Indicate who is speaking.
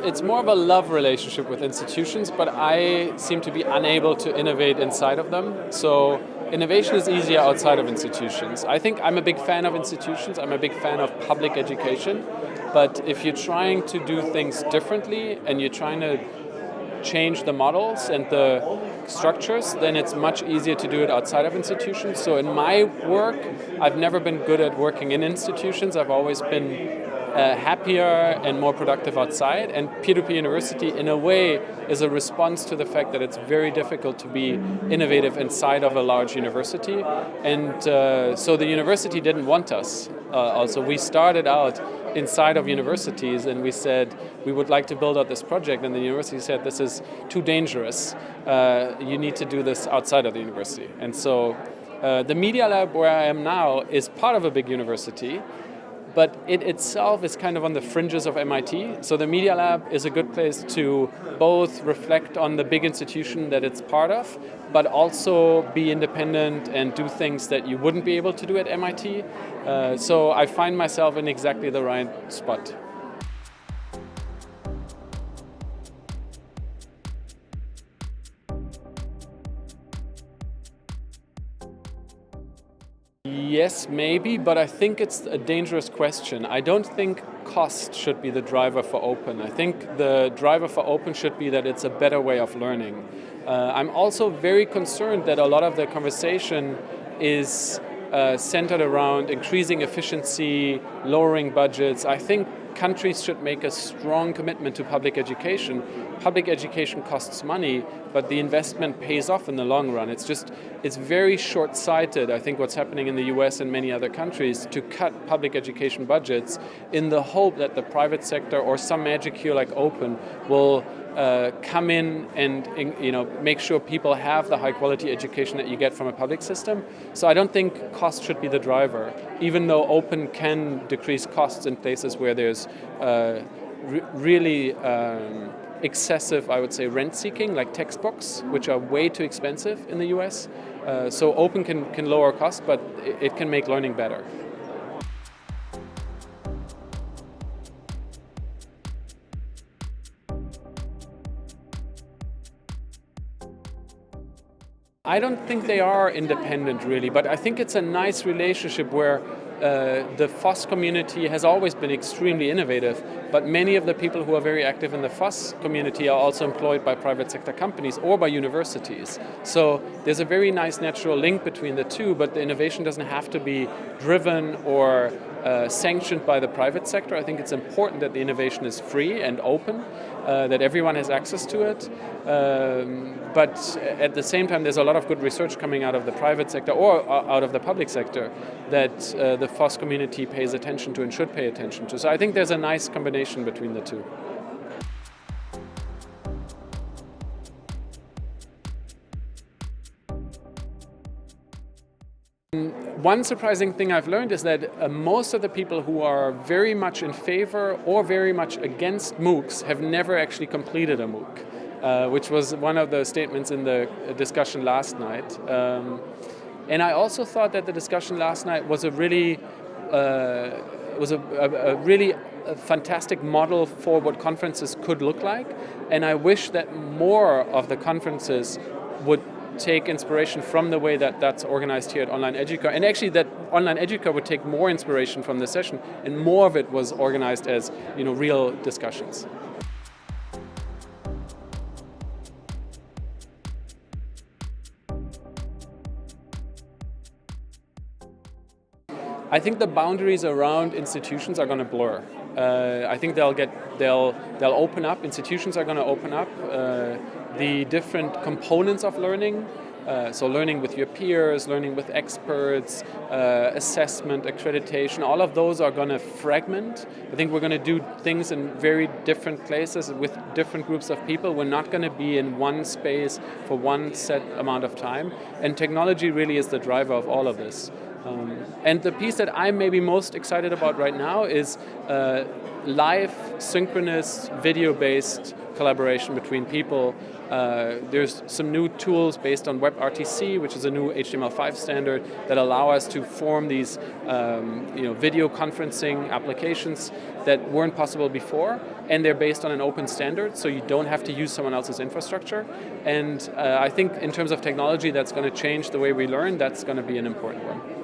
Speaker 1: it's more of a love relationship with institutions, but I seem to be unable to innovate inside of them. So innovation is easier outside of institutions. I think I'm a big fan of institutions. I'm a big fan of public education. But if you're trying to do things differently and you're trying to change the models and the structures, then it's much easier to do it outside of institutions. So in my work, I've never been good at working in institutions. I've always been happier and more productive outside. And peer-to-peer university, in a way, is a response to the fact that it's very difficult to be innovative inside of a large university. And so the university didn't want us. Also, we started out inside of universities and we said we would like to build out this project, and the university said this is too dangerous. You need to do this outside of the university. And so the Media Lab where I am now is part of a big university, but it itself is kind of on the fringes of MIT. So the Media Lab is a good place to both reflect on the big institution that it's part of, but also be independent and do things that you wouldn't be able to do at MIT. So I find myself in exactly the right spot. Yes, maybe, but I think it's a dangerous question. I don't think cost should be the driver for open. I think the driver for open should be that it's a better way of learning. I'm also very concerned that a lot of the conversation is centered around increasing efficiency, lowering budgets. I think countries should make a strong commitment to public education. Public education costs money, but the investment pays off in the long run. It's very short-sighted, I think, what's happening in the US and many other countries to cut public education budgets in the hope that the private sector or some magic cure like open will come in and make sure people have the high-quality education that you get from a public system. So I don't think cost should be the driver, even though open can decrease costs in places where there's really excessive, I would say, rent-seeking, like textbooks, which are way too expensive in the US. So open can lower costs, but it can make learning better. I don't think they are independent, really, but I think it's a nice relationship where the FOSS community has always been extremely innovative, but many of the people who are very active in the FOSS community are also employed by private sector companies or by universities. So there's a very nice natural link between the two, but the innovation doesn't have to be driven or sanctioned by the private sector. I think it's important that the innovation is free and open, that everyone has access to it. But at the same time, there's a lot of good research coming out of the private sector or out of the public sector that the FOSS community pays attention to and should pay attention to. So I think there's a nice combination between the two. One surprising thing I've learned is that most of the people who are very much in favor or very much against MOOCs have never actually completed a MOOC, which was one of the statements in the discussion last night. And I also thought that the discussion last night was a really fantastic model for what conferences could look like. And I wish that more of the conferences would take inspiration from the way that that's organized here at Online Educa, and actually that Online Educa would take more inspiration from the session and more of it was organized as real discussions. I think the boundaries around institutions are going to blur. I think they'll open up. Institutions are going to open up. The different components of learning, so learning with your peers, learning with experts, assessment, accreditation, all of those are going to fragment. I think we're going to do things in very different places with different groups of people. We're not going to be in one space for one set amount of time. And technology really is the driver of all of this. And the piece that I'm maybe most excited about right now is live, synchronous, video-based collaboration between people. There's some new tools based on WebRTC, which is a new HTML5 standard that allow us to form these video conferencing applications that weren't possible before, and they're based on an open standard, so you don't have to use someone else's infrastructure. And I think in terms of technology that's going to change the way we learn, that's going to be an important one.